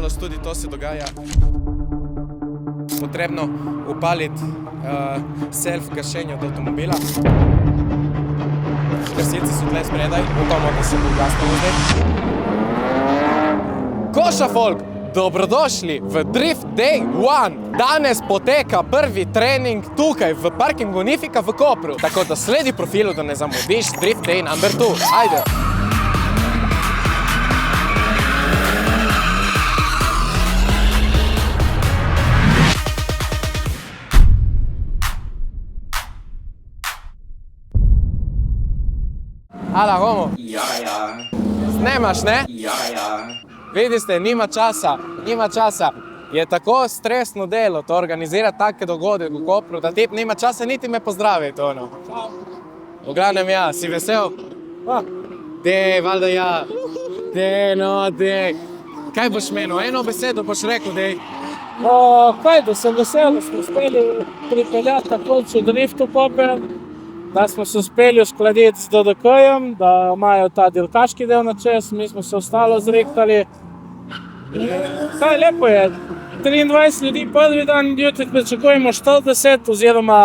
nažalost tudi to se dogaja. Potrebno upaliti self-gašenje od avtomobila. Gasilci so tle spredaj, upamo, da se bo ugasnilo zdaj. Koša, folk! Dobrodošli v Drift Day 1! Danes poteka prvi trening tukaj v parkingu Nifika v Kopru. Tako da sledi profilu, da ne zamudiš Drift Day number 2. Ajde! Ala, homo? Ja. Snemaš, ne? Ja. Vidite, nima časa. Je tako stresno delo to organizirati take dogodke v Kopru, da tip nima časa niti me pozdraviti, ono. V glavnem ja, si vesel? Dej, valjda ja. Dej. Kaj boš menil? Eno besedo boš rekel, dej. Kaj, da sem vesel, da smo uspeli pripeljati na koncu driftu Koper, da smo se uspeli uskladiti z DDK-jem, da imajo ta dirkaški del na čez, mi smo se ostalo zrihtali. Kaj, lepo je. 23 ljudi prvi dan, jutri pričakujemo 40 oziroma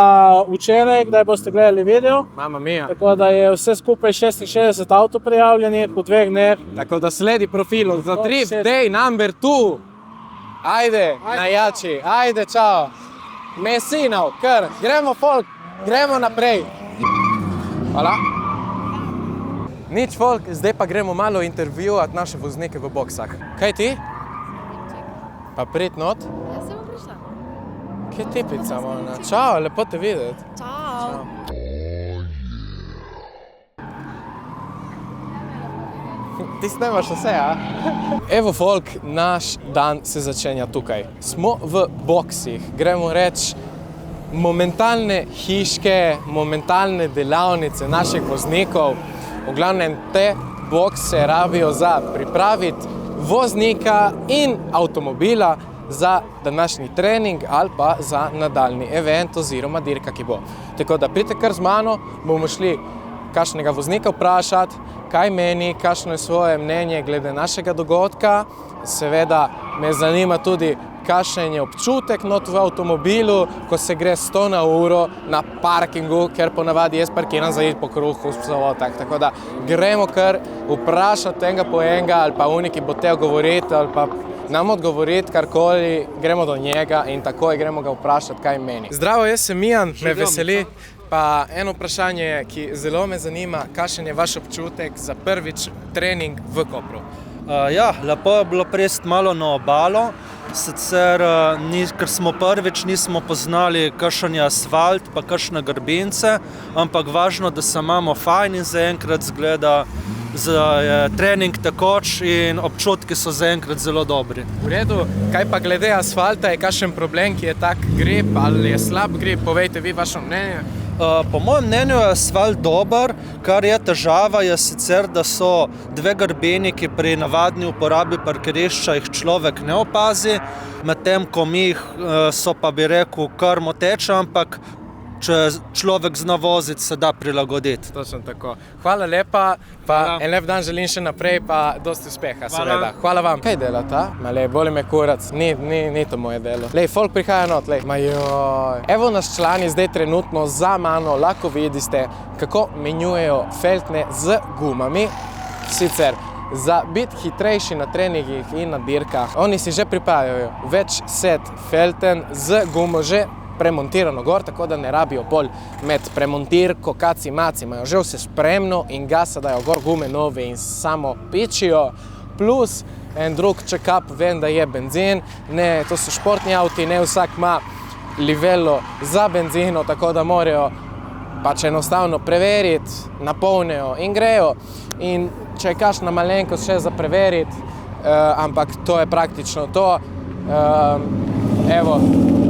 včeraj, kdaj boste gledali video. Mama mia. Tako da je vse skupaj 66 avto prijavljenih v 2 dneh. Tako da sledi profilu za Drift Day number 2. Ajde, najjači. Ajde, čao. Mesinov, kar. Gremo, folk. Gremo naprej. Hvala. Nič, folk. Zdaj pa gremo malo intervjuati naše voznike v boksah. Kaj ti? Pa prid not? Ja sem prišla. Kje tipica, Mona? Čao, lepo te videti. Čau. Ti snemaš vse, a? Evo, folk, naš dan se začenja tukaj. Smo v boksih, gremo reči momentalne hiške, momentalne delavnice naših voznikov. V glavnem te bokse rabijo za pripraviti voznika in avtomobila za današnji trening ali pa za nadaljni event oziroma dirka, ki bo. Tako da pridite kar z mano, bomo šli kakšnega voznika vprašati, kaj meni, kakšno je svoje mnenje glede našega dogodka. Seveda me zanima tudi, kakšen je občutek not v avtomobilu, ko se gre 100 na uro na parkingu, ker ponavadi jaz parkiram za iti po kruhu v sobotah. Tako da gremo kar vprašati enega po enega ali pa oni, ki bo te govoriti ali pa nam odgovoriti karkoli, gremo do njega in takoj gremo ga vprašati, kaj meni. Zdravo, jaz sem Mijan, me veseli. Pa eno vprašanje, ki zelo me zanima, kakšen je vaš občutek za prvič trening v Kopru? Ja, lepo je bilo presti malo na obalo, sicer ker smo prvič nismo poznali kakšen je asfalt pa kakšne grbince, ampak važno, da se imamo fajn in zaenkrat zgleda za trening tekoč in občutki so zaenkrat zelo dobri. V redu, kaj pa glede asfalta, je kakšen problem, ki je tak grip ali je slab grip? Povejte vi vaše mnenje. Po mojem mnenju je asfalt dober, kar je težava je sicer, da so 2 grbini, ki pri navadni uporabi parkirišča jih človek ne opazi, medtem ko mi so pa bi rekel kar moteče, ampak če človek zna voziti, se da prilagoditi. Točno tako. Hvala lepa, pa en lep dan želim še naprej, pa dosti uspeha, seveda. Hvala vam. Kaj delata? Lej, boli me kurac, ni to moje delo. Lej, folk prihaja not, lej. Majoj. Evo naš člani zdaj trenutno za mano, lahko vidite, kako menjujejo feltne z gumami. Sicer, za biti hitrejši na treningih in na dirkah, oni si že pripravljajo več set felten z gumo že premontirano gor, tako da ne rabijo bolj med premontirko, kaci, maci, imajo že vse spremno in gasa dajo gor gume nove in samo pičijo. Plus en drug check-up, vem, da je benzin, ne, to so športni avti, ne vsak ima livello za benzino, tako da morajo pač enostavno preveriti, napolnijo in grejo. In če je kakšna malenkost še za preveriti, ampak to je praktično to. Evo,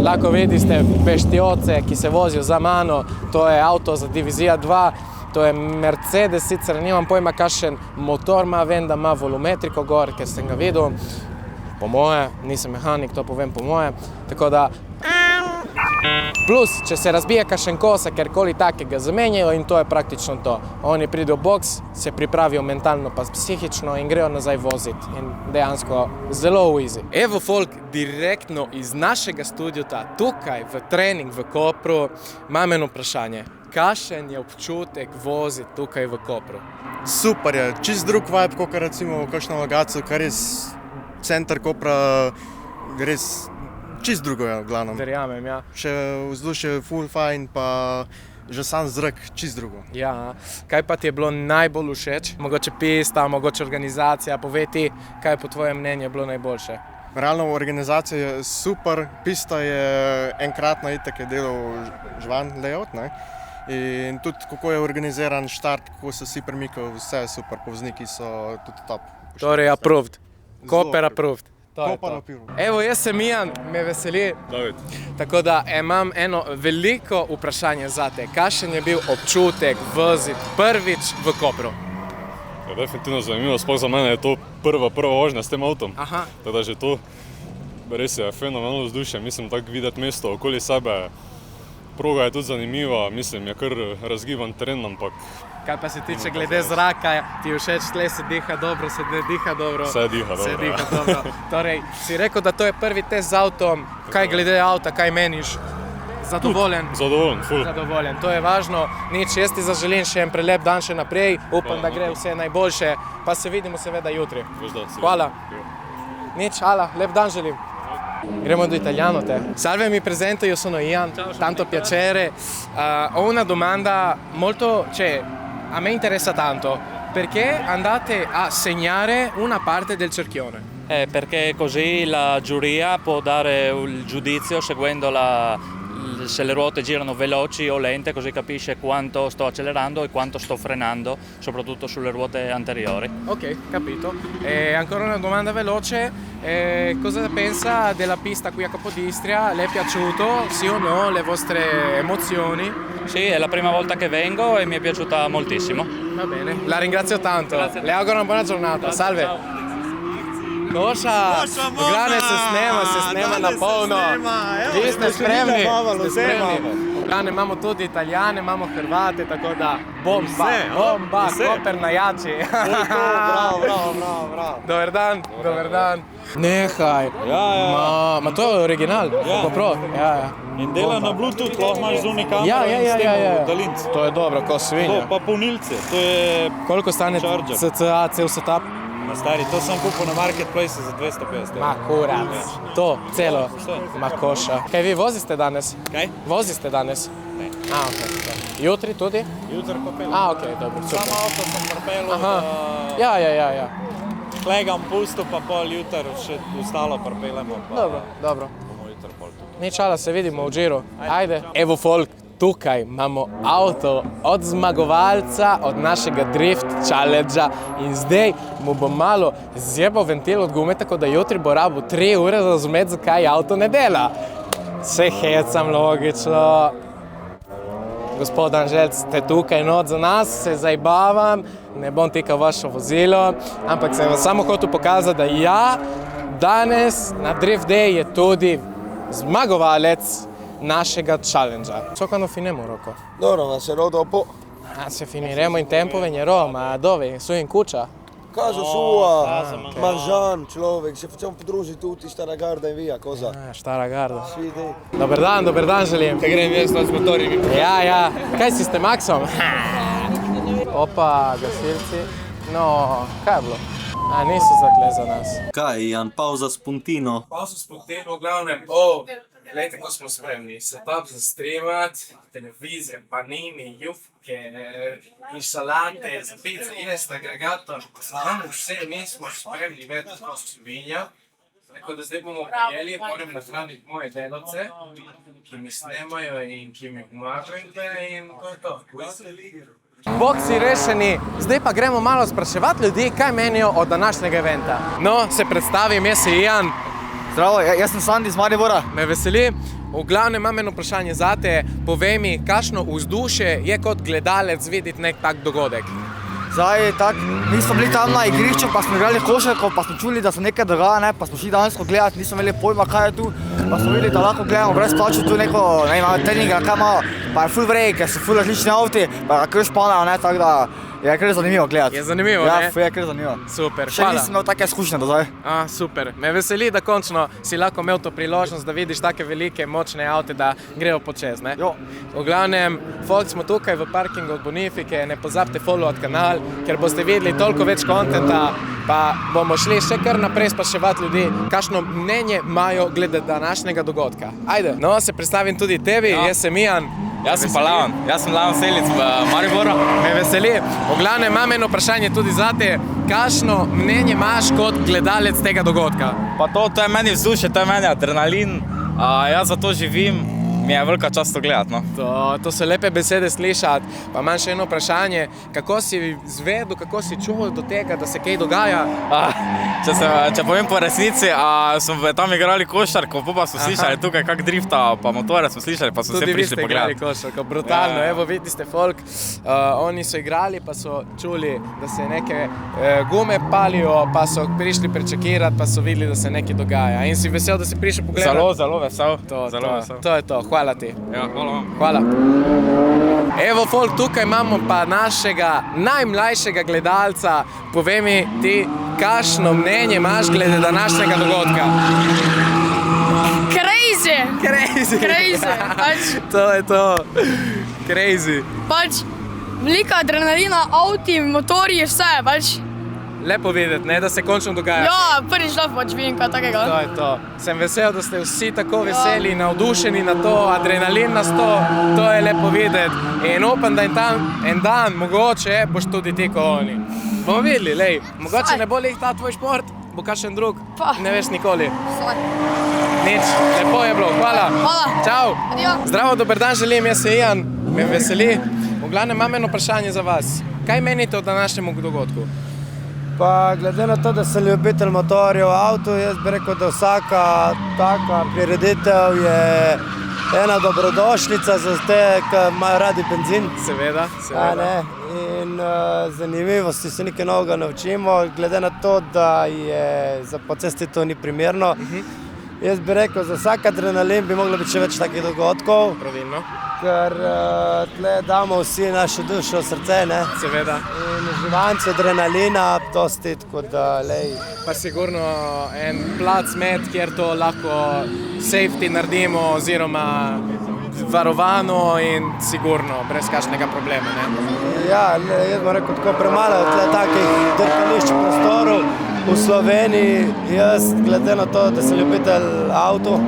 lahko vidite beštioce, ki se vozijo za mano, to je avto za Divizija 2, to je Mercedes, sicer nimam pojma kakšen motor ima, vem, da ima volumetriko gor, ker sem ga videl, po moje, nisem mehanik, to povem po moje, tako da Plus, če se razbije kakšen kosa, kerkoli takega, zamenjajo in to je praktično to. Oni pridejo v boks, se pripravijo mentalno pa psihično in grejo nazaj voziti. In dejansko zelo easy. Evo folk, direktno iz našega studiota, tukaj v trening v Kopru, imam eno vprašanje. Kakšen je občutek voziti tukaj v Kopru? Super je, čist drug vibe, kot recimo v kakšnem Logatcu, kar je center Kopra, res čist drugo je v glavnem. Verjamem, ja. Še vzdušje full fajn, pa že sam zrak čist drugo. Ja, kaj pa ti je bilo najbolj všeč? Mogoče pista, mogoče organizacija, povej ti, kaj po tvojem mnenju je bilo najboljše? Realno organizacija je super, pista je enkratna, itak je delal Žvan layout, ne? In tudi kako je organiziran štart, kako se vsi premikajo, vse je super, povzniki so tudi top. Torej approved, Koper Zelo approved. To je Koper to. approved. Evo, jaz sem Ian, me veseli. David. Tako da imam eno veliko vprašanje zate. Kakšen je bil občutek voziti prvič v Kopru? Ja, definitivno zanimivo, sploh za mene je to prva vožnja s tem avtom. Aha. Tako da že to res je fenomenalno vzdušje, mislim tako videti mesto okoli sebe. Proga je tudi zanimiva, mislim je kar razgiban teren, ampak Kaj pa se tiče glede zraka, ti je všeč, tle se diha dobro, se ne diha dobro? Se diha dobro, Se diha ja. dobro. Torej, si rekel, da to je prvi test z avtom. Kaj glede avta, kaj meniš? Zadovoljen? zadovoljen, ful. Zadovoljen, to je važno. Nič, jaz ti zaželim še en prelep dan še naprej. Upam, da gre vse najboljše. Pa se vidimo seveda jutri. Veš da, Hvala. Nič, hvala, lep dan želim. Gremo do italiano te. Salve, mi presento, io sono Ian, tanto piacere. Ho una domanda molto, a me interessa tanto. Perché andate a segnare una parte del cerchione? Perché così la giuria può dare il giudizio seguendo se le ruote girano veloci o lente, così capisce quanto sto accelerando e quanto sto frenando, soprattutto sulle ruote anteriori. Ok, capito. E ancora una domanda veloce. Cosa pensa della pista qui a Capodistria? Le è piaciuto? Sì o no? Le vostre emozioni? Sì, è la prima volta che vengo e mi è piaciuta moltissimo. Va bene, la ringrazio tanto. Le auguro una buona giornata. Salve. Koša, Ljubljana se snema na polno. Vi ste spremni? Ste spremni? Ljubljana imamo tudi Italijane, imamo Hrvate, tako da bomba, Koper na jači. Bravo. Dober dan. Nehaj. Ma to je original, GoPro. Ja. In dela na Bluetooth, lahko imaš zunaj kamero Ja. in s tem daljince. To je dobro, ko To svinja. pa polnilce, to je Koliko stane Charger. CCA, cel setup? na stari, to sem kupil na Marketplace za 250 Ma kurac, to celo, ma koša. Kaj vi voziste danes? Kaj? Voziste danes? Ne. Ok. Jutri tudi? Jutri pa pelem. Ok, dobro, super. Samo avto sem pripeljal, Aha. da Ja. klegam pusto, pa pol jutri še ostalo pripeljemo. Dobro. Bomo jutri pol tudi. Nič ala, se vidimo v Džiru. Ajde. Evo folk, tukaj imamo avto od zmagovalca, od našega Drift Challengea in zdaj mu bo malo zjebal ventil od gume, tako da jutri bo rabo 3 ure razumeti, zakaj avto ne dela. Se hecam logično. Gospod Anželc, ste tukaj not za nas, se zajbavam, ne bom tikal vaše vozilo, ampak sem vam samo hotel pokazati, da ja, danes na Drift Day je tudi zmagovalec našega challengea. So quando finiremo, Rocco? Loro, ma se no dopo Se finiremo in tempo venirò, ma dove? Su in cuccia? casa sua, Marjan, človek, se facciamo podružiti tutti, stara garda in via, cosa? Stara garda. Svi dei. Dober dan želim. Te grem jaz s motorji. Ja. Kaj si s tem Maxom? Opa, gasilci. No, kaj je bilo? Niso zakle za nas. Kaj, Jan, pauza s puntino? Pauzo s puntino, v glavnem, gledajte, ko smo spremni. Setup za streamat, televizije, panini, jufke, inšalate, za pice, jesti, agregator. Imamo vse, mi smo spremni, vedno smo svinja. Tako da zdaj bomo prijeli, moram nahraniti moje delavce, ki mi snemajo in ki mi pomagajo in to je to. Boksi rešeni, zdaj pa gremo malo spraševati ljudi, kaj menijo od današnjega eventa. No, se predstavim, jaz sem Ian. Zdravo, jaz sem Sandi iz Maribora. Me veseli. V glavnem imam eno vprašanje zate. Povej mi, kakšno vzdušje je kot gledalec videti nek tak dogodek? Zdaj, mi smo bili tam na igrišču, pa smo igrali košarko, pa smo čuli, da se nekaj dogaja, pa smo šli danes gledati, nismo imeli pojma, kaj je tu. pa smo videli, da lahko gledamo brezplačno tu neko, ne vem, trening, kaj malo, pa je full vrej, ker so full različni avti, pa kar španajo, ne, tako da je kar zanimivo gledati. Je zanimivo, ja, ne? Ja, je kar zanimivo. Super, Še hvala. nisem imel take izkušnje do zdaj. Super. Me veseli, da končno si lahko imel to priložnost, da vidiš take velike, močne avte, da grejo počez, ne? Jo. V glavnem, folk smo tukaj v parkingu od Bonifike, ne pozabite followat kanal, ker boste videli toliko več kontenta, pa bomo šli še kar naprej spraševati ljudi, kakšno mnenje imajo glede današnjega dogodka. Ajde, no, se predstavim tudi tebi, jaz sem Ian. Jaz sem pa Lavan, jaz sem Lavan Selic v Mariboru. Me veseli. V glavnem, imam eno vprašanje tudi zate. Kakšno mnenje imaš kot gledalec tega dogodka? Pa to je meni vzdušje, to je meni adrenalin. Jaz za to živim, mi je velika čast to gledati, no. To so lepe besede slišati. Pa imam še eno vprašanje. Kako si izvedel, kako si čutil do tega, da se kaj dogaja? Če povem po resnici, smo tam igrali košarko, pa smo slišali tukaj kak drifta, pa motore smo slišali, pa smo vse prišli pogledati. Tudi vi ste igrali košarko, brutalno. Evo, vidite ste folk, oni so igrali, pa so čuli, da se neke gume palijo, pa so prišli prečekirati, pa so videli, da se nekaj dogaja. In si vesel, da si prišel pogledati? Zelo vesel. To je to. Hvala ti. Ja, hvala vam. Hvala. Evo, folk, tukaj imamo pa našega najmlajšega gledalca. Povej mi ti, kakšno mnenje imaš glede današnjega dogodka? Crazy. Pač, To je to. Crazy. pač, veliko adrenalina, avti, motorji, vse, pač. Lepo videti, ne, da se končno dogaja. Ja, prvič lahko pač vidim kaj takega. To je to. Sem vesel, da ste vsi tako veseli, navdušeni na to, adrenalin na to je lepo videti. In upam, da en dan, mogoče, boš tudi ti kot oni. Bomo videli, lej, mogoče ne bo lih ta tvoj šport, bo kakšen drug, ne veš nikoli. Nič, lepo je bilo, hvala. Hvala. Čau. Adijo. Zdravo, dober dan želim, jaz sem Ian, me veseli. V glavnem imam eno vprašanje za vas. Kaj menite o današnjem dogodku? Pa glede na to, da sem ljubitelj motorjev v avtu, jaz bi rekel, da vsaka taka prireditev je ena dobrodošlica za te, ki imajo radi benzin. Seveda. In zanimivosti se nekaj novega naučimo, glede na to, da je za po cesti to ni primerno. Jaz bi rekel, za vsak adrenalin bi moglo biti še več takih dogodkov. Pravilno. Ker tle damo vsi našo dušo, srce, ne? Seveda. In uživanci adrenalina, dosti, tako da, lej. Pa sigurno en plac med, kjer to lahko safety naredimo oziroma varovano in sigurno, brez kakšnega problema, ne? Ja, jaz bom rekel tako, premalo tle takih dirkališč prostorov v Sloveniji. Jaz, glede na to, da sem ljubitelj avtov,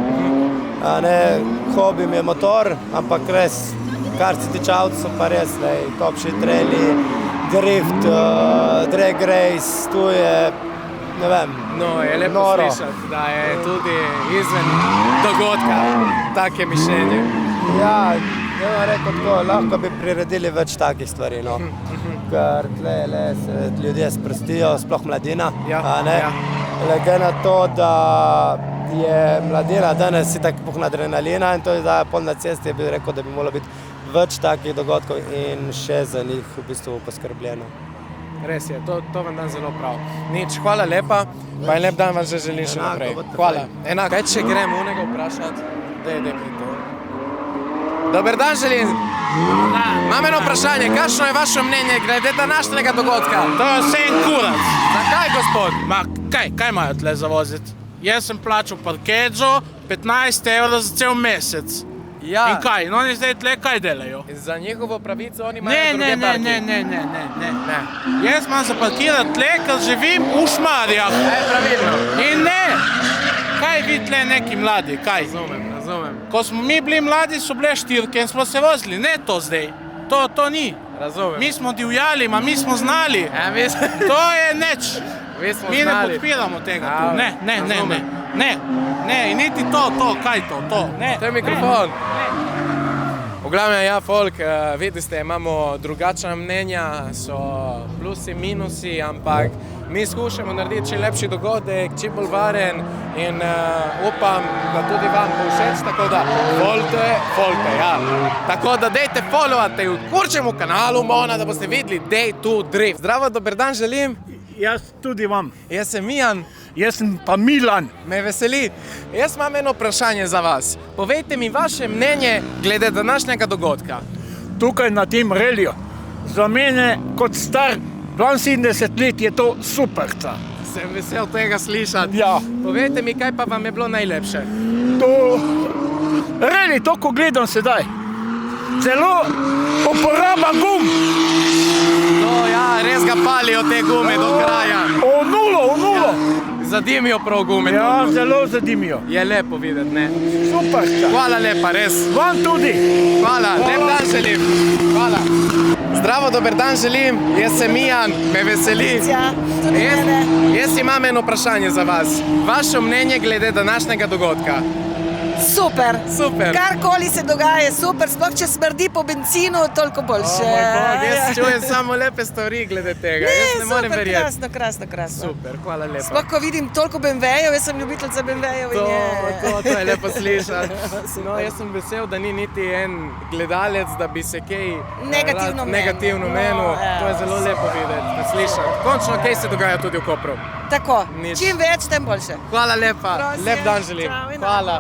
hobi mi je motor, ampak res, kar se tiče avtov, so pa res, top shit rally, drift, drag race, tu je, ne vem, No, je lepo noro. slišati, da je tudi izven dogodka take mišljenje. Ja, jaz bom rekel tako, lahko bi priredili več takih stvari, no. Ker tle se ljudje sprostijo, sploh mladina, ne. Glede na to, da je mladina danes itak puhna adrenalina in to je da pol na cesti, bi rekel, da bi moralo biti več takih dogodkov in še za njih v bistvu poskrbljeno. Res je, to vam dan zelo prav. Nič, hvala lepa, pa en lep dan vam že želim še naprej. Hvala. Enako, kaj če gremo unega vprašati? Dej pridite. Dober dan želim. Imam eno vprašanje, kakšno je vaše mnenje glede današnjega dogodka? To je vse en kurac. Zakaj, gospod? Ma, kaj imajo tle za voziti? Jaz sem plačal parkeđo 15 € za cel mesec. Ja. In kaj? In oni zdaj tle kaj delajo? Za njihovo pravico oni imajo druge parki. Ne. Jaz imam zaparkirati tle, ker živim v Šmarjah. Pravilno. In ne! Kaj vi tle neki mladi, kaj? Razumem. Ko smo mi bili mladi, so bile štirke in smo se vozili, ne to zdaj. To ni. Razumem. Mi smo divjali, mi smo znali. To je neč. Mi ne podpiramo tega tu. Ne, in niti to, kaj to, ne. To je mikrofon. V glavnem, ja, folk, vidite, imamo drugačna mnenja, so plusi, minusi, ampak mi skušamo narediti čim lepši dogodek, čim bolj varen in upam, da tudi vam bo všeč, tako da volte, ja. Tako da dejte followate v kurčemu kanalu Mona, da boste videli Day to Drift. Zdravo, dober dan želim. Jaz tudi vam. Jaz sem Ian. Jaz sem pa Milan. Me veseli. Jaz imam eno vprašanje za vas. Povejte mi vaše mnenje glede današnjega dogodka. Tukaj na tem reliju, za mene kot star 72 let je to superca. Sem vesel tega slišati. Ja. Povejte mi, kaj pa vam je bilo najlepše? To reli, to ko gledam sedaj. Celo uporaba gum. No ja, res ga palijo te gume do kraja. O nulo. Ja, zadimijo prav gume. Ja, zelo zadimijo. Je lepo videti, ne? Superca. Hvala lepa, res. Vam tudi. Hvala, lep dan želim. Hvala. Zdravo, dober dan želim. Jaz sem Ijan, me veseli. Jaz imam eno vprašanje za vas. Vaše mnenje glede današnjega dogodka. Super. Super. Karkoli se dogaja je super, sploh če smrdi po benzinu, toliko boljše. Jaz čujem samo lepe stvari glede tega. Jaz ne morem verjeti. Krasno. Super, hvala lepa. Sploh ko vidim toliko BMW-jev, jaz sem ljubitelj za BMW-jev. To je lepo slišati. No, jaz sem vesel, da ni niti en gledalec, da bi se kaj negativno menil. To je zelo lepo videti, slišati. Končno, kaj se dogaja tudi v Kopru. Tako, čim več, tem boljše. Hvala lepa, lep dan želim. Hvala.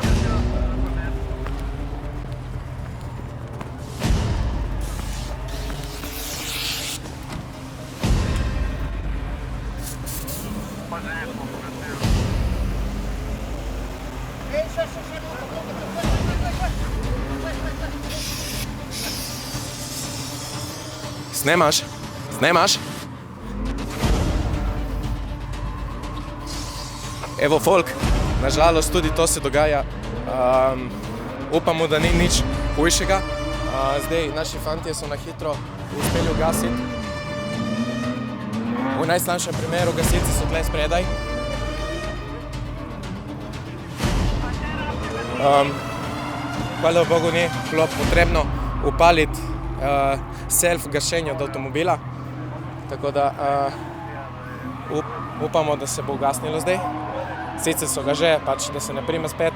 Snemaš? Evo folk, nažalost tudi to se dogaja. Upamo, da ni nič hujšega. Zdaj naši fantje so na hitro uspeli ugasiti. V najslabšem primeru gasilci so tle spredaj. Hvala Bogu ni bilo potrebno upaliti self-gašenje od avtomobila. Tako da upamo, da se bo ugasnilo zdaj. Sicer so ga že, pač da se ne prime spet.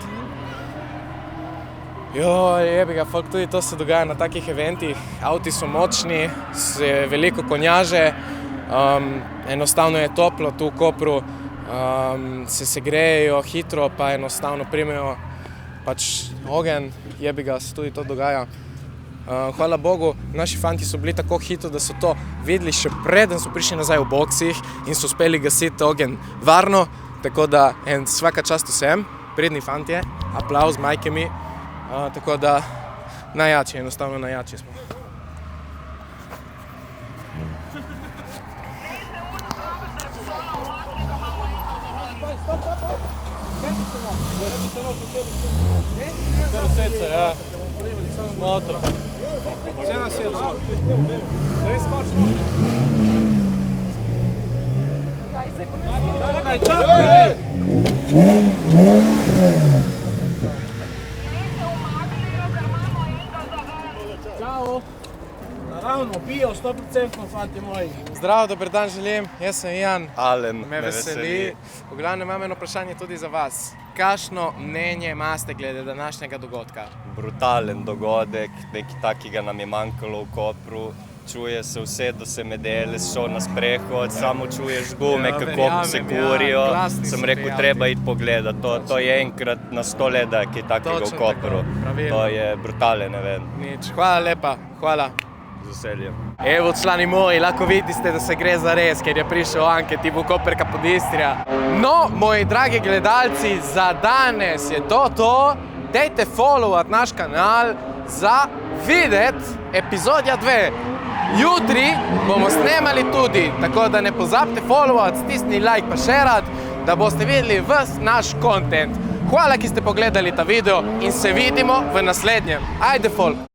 Jebiga, folk, tudi to se dogaja na takih eventih. Avti so močni, se veliko konjaže, enostavno je toplo tu v Kopru, se segrejejo hitro, pa enostavno primejo pač ogenj, jebiga, se tudi to dogaja. Hvala Bogu, naši fanti so bili tako hitro, da so to videli še preden so prišli nazaj v boksih in so uspeli gasiti ogenj varno, tako da svaka čast vsem, pridni fantje, aplavz majke mi, tako da najjači, enostavno najjači smo. Vse nas je doma. Zdaj skočimo. Čakaj! Čau! Naravno, pijo 100%, fanti moji. Zdravo, dober dan želim. Jaz sem Ijan. Alen, me veseli. V glavnem imam eno vprašanje tudi za vas. Kakšno mnenje imate glede današnjega dogodka? Brutalen dogodek, nekaj takega nam je manjkalo v Kopru. Čuje se vse, da se medele so na sprehod, samo čuješ gume, kako se kurijo. Sem rekel, treba iti pogledati. To je enkrat na 100 let, da je kaj takega v Kopru. To je brutalen event. Hvala lepa, hvala. Z veseljem. Evo, člani moji, lahko vidite, da se gre za res, ker je prišel Anke, Tibu Koper Kapodistrija. No, moji dragi gledalci, za danes je to. Dajte followat naš kanal za videti epizodja 2. Jutri bomo snemali tudi, tako da ne pozabite followat, stisni like pa shareat, da boste videli ves naš content. Hvala, ki ste pogledali ta video in se vidimo v naslednjem. Ajde, folk!